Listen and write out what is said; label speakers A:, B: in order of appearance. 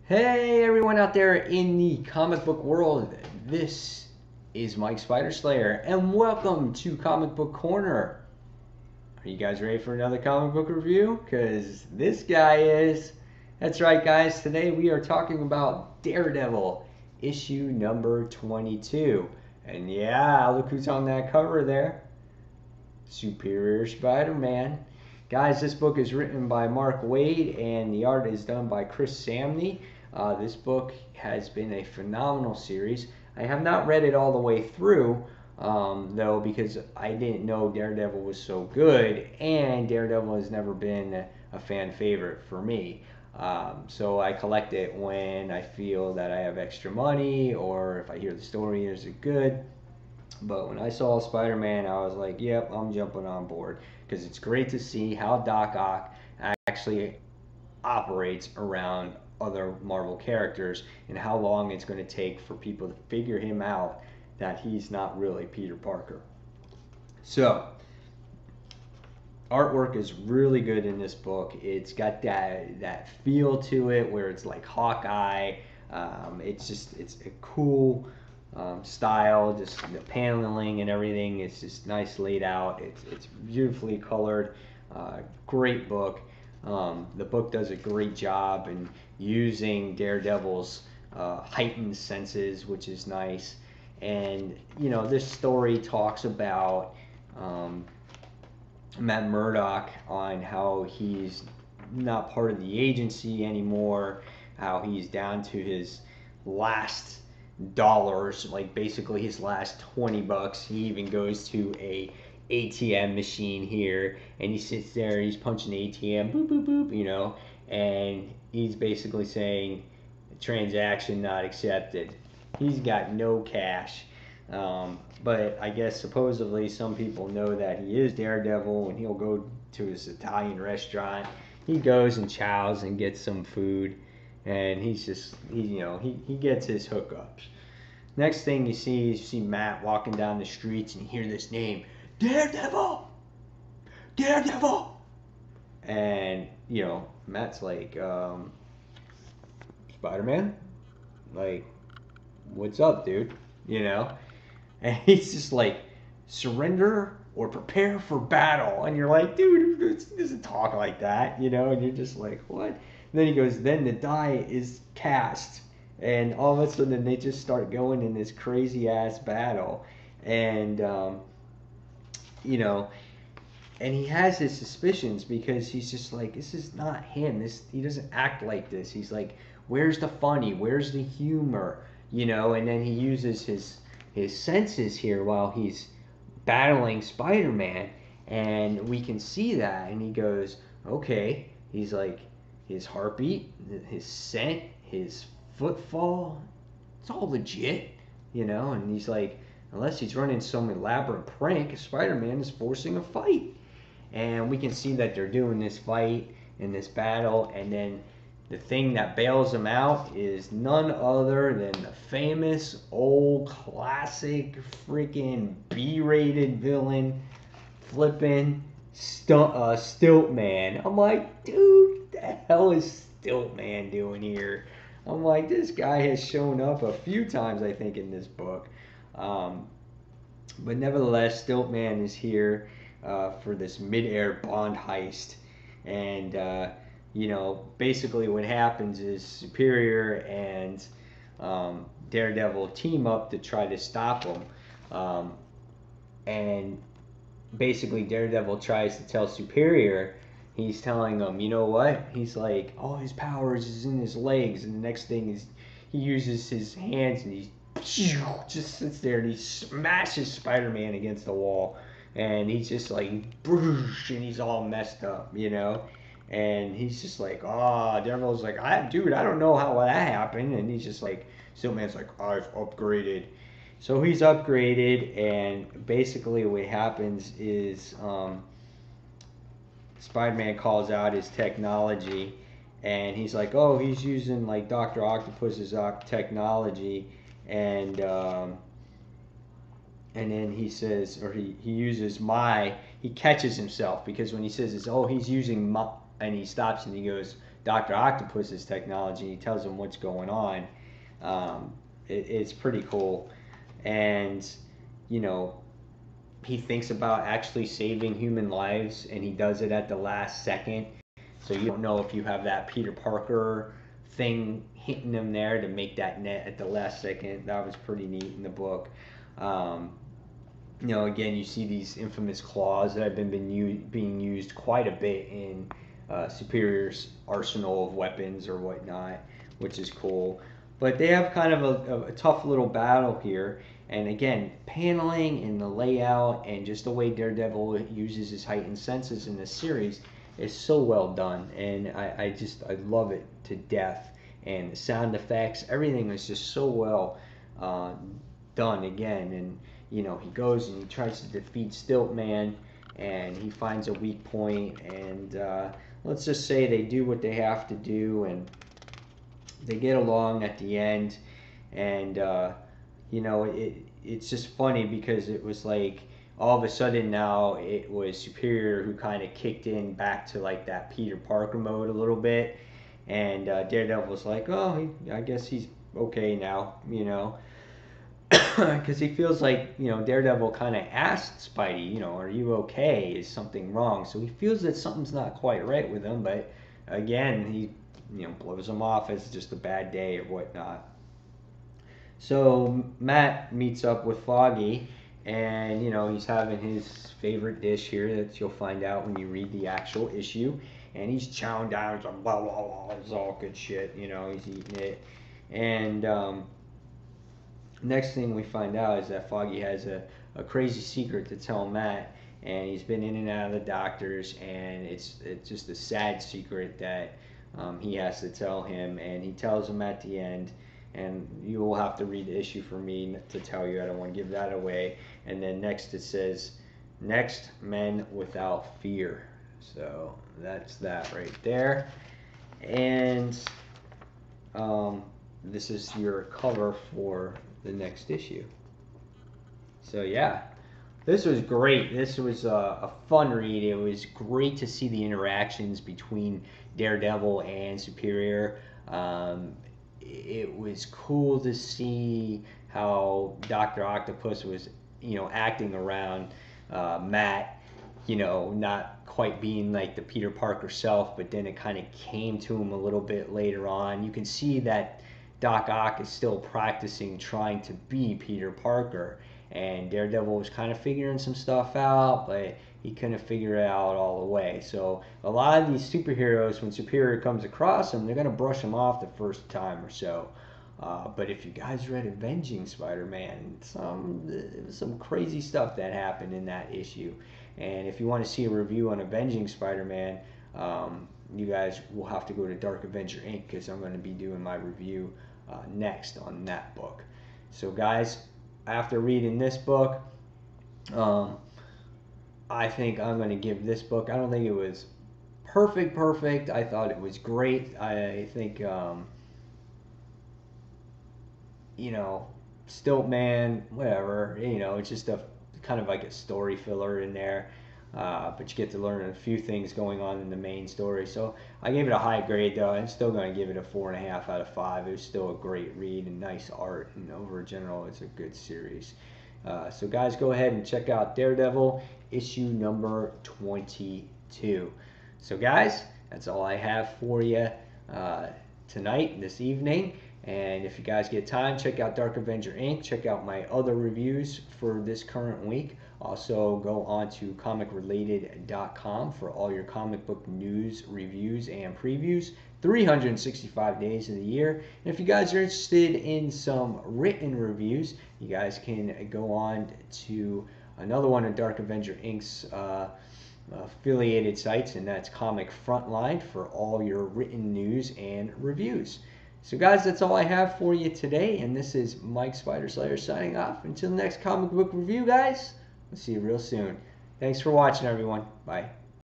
A: Hey everyone out there in the comic book world, this is Mike Spider Slayer and welcome to Comic Book Corner. Are you guys ready for another comic book review? Because this guy is. That's right guys, today we are talking about Daredevil issue number 22. And yeah, look who's on that cover there. Superior Spider-Man. Guys, this book is written by Mark Waid and the art is done by Chris Samney. This book has been a phenomenal series. I have not read it all the way through, though, because I didn't know Daredevil was so good, and Daredevil has never been a fan favorite for me. So I collect it when I feel that I have extra money, or if I hear the story is it good. But when I saw Spider-Man, I was like, yep, I'm jumping on board. Because it's great to see how Doc Ock actually operates around other Marvel characters and how long it's going to take for people to figure him out that he's not really Peter Parker. So, artwork is really good in this book. It's got that feel to it where it's like Hawkeye. It's a cool style, just the paneling and everything. It's just nice laid out. It's beautifully colored. Great book. The book does a great job in using Daredevil's heightened senses, which is nice. And you know, this story talks about Matt Murdock on how he's not part of the agency anymore, how he's down to his last dollars, like basically his last 20 bucks. He even goes to a ATM machine here and he sits there, he's punching ATM, boop boop boop, you know, and he's basically saying transaction not accepted. He's got no cash. But I guess supposedly some people know that he is Daredevil, and he'll go to his Italian restaurant. He goes and chows and gets some food, and he gets his hookups. Next thing you see Matt walking down the streets, and you hear this name, Daredevil, Daredevil, and you know Matt's like, Spider-Man, like, what's up, dude? You know, and he's just like, surrender or prepare for battle, and you're like, dude, it doesn't talk like that, you know, and you're just like, what? And then he goes, then the die is cast, and all of a sudden they just start going in this crazy ass battle, and you know, and he has his suspicions because he's just like, this is not him. He doesn't act like this. He's like, where's the funny? Where's the humor? You know, and then he uses his senses here while he's battling Spider-Man, and we can see that, and he goes, okay, he's like, his heartbeat, his scent, his footfall, it's all legit, you know, and he's like, unless he's running some elaborate prank, Spider-Man is forcing a fight. And we can see that they're doing this fight in this battle, and then the thing that bails him out is none other than the famous old classic freaking B-rated villain, flipping Stilt Man. I'm like, dude, what the hell is Stilt Man doing here? I'm like, this guy has shown up a few times, I think, in this book. But nevertheless, Stilt Man is here for this mid-air Bond heist. And, you know, basically what happens is Superior and Daredevil team up to try to stop him. And basically Daredevil tries to tell Superior, he's telling him, you know what? He's like, all his powers is in his legs. And the next thing is he uses his hands and he just sits there and he smashes Spider-Man against the wall. And he's just like, and he's all messed up, you know? And he's just like, Daredevil's like, dude, I don't know how that happened. And he's just like, Siltman's like, I've upgraded. So he's upgraded, and basically what happens is Spider-Man calls out his technology, and he's like, oh, he's using like Dr. Octopus's technology, and then he says, or he uses he catches himself, because when he says, oh, he's using my, and he stops and he goes, Dr. Octopus's technology. He tells him what's going on. It's pretty cool. And, you know, he thinks about actually saving human lives, and he does it at the last second. So you don't know if you have that Peter Parker thing hitting him there to make that net at the last second. That was pretty neat in the book. You know, again, you see these infamous claws that have been being used quite a bit in Superior's arsenal of weapons or whatnot, which is cool. But they have kind of a tough little battle here. And again, paneling and the layout and just the way Daredevil uses his heightened senses in this series is so well done. And I love it to death. And the sound effects, everything is just so well done again. And, you know, he goes and he tries to defeat Stilt Man, and he finds a weak point. And let's just say they do what they have to do, and they get along at the end. And you know, it's just funny because it was like all of a sudden now it was Superior who kind of kicked in back to like that Peter Parker mode a little bit, and Daredevil was like, oh, I guess he's okay now, you know, because he feels like, you know, Daredevil kind of asked Spidey, you know, are you okay? Is something wrong? So he feels that something's not quite right with him, but again, he, you know, blows him off as just a bad day or whatnot. So Matt meets up with Foggy, and, you know, he's having his favorite dish here that you'll find out when you read the actual issue. And he's chowing down, it's like, blah, blah, blah, it's all good shit, you know, he's eating it. And next thing we find out is that Foggy has a crazy secret to tell Matt, and he's been in and out of the doctors, and it's just a sad secret that he has to tell him, and he tells him at the end. And you will have to read the issue for me to tell you. I don't want to give that away. And then next it says, next, Men Without Fear. So that's that right there. And this is your cover for the next issue. So yeah, this was great. This was a fun read. It was great to see the interactions between Daredevil and Superior. It was cool to see how Dr. Octopus was, you know, acting around Matt, you know, not quite being like the Peter Parker self, but then it kind of came to him a little bit later on. You can see that Doc Ock is still practicing trying to be Peter Parker, and Daredevil was kind of figuring some stuff out, but he couldn't figure it out all the way. So a lot of these superheroes, when Superior comes across them, they're going to brush them off the first time or so. But if you guys read Avenging Spider-Man, there was some crazy stuff that happened in that issue. And if you want to see a review on Avenging Spider-Man, you guys will have to go to Dark Avenger Inc. because I'm going to be doing my review next on that book. So guys, after reading this book, I think I'm going to give this book, I don't think it was perfect. I thought it was great. I think, you know, Stilt Man, whatever, you know, it's just a kind of like a story filler in there. But you get to learn a few things going on in the main story. So I gave it a high grade, though. I'm still going to give it a 4.5 out of 5. It was still a great read and nice art. And over general, it's a good series. So guys, go ahead and check out Daredevil issue number 22. So guys, that's all I have for you tonight, this evening. And if you guys get time, check out Dark Avenger Inc. Check out my other reviews for this current week. Also, go on to comicrelated.com for all your comic book news, reviews, and previews. 365 days of the year. And if you guys are interested in some written reviews, you guys can go on to another one of Dark Avenger Inc.'s affiliated sites, and that's Comic Frontline for all your written news and reviews. So guys, that's all I have for you today, and this is Mike Spider Slayer signing off. Until the next comic book review, guys, we'll see you real soon. Thanks for watching, everyone. Bye.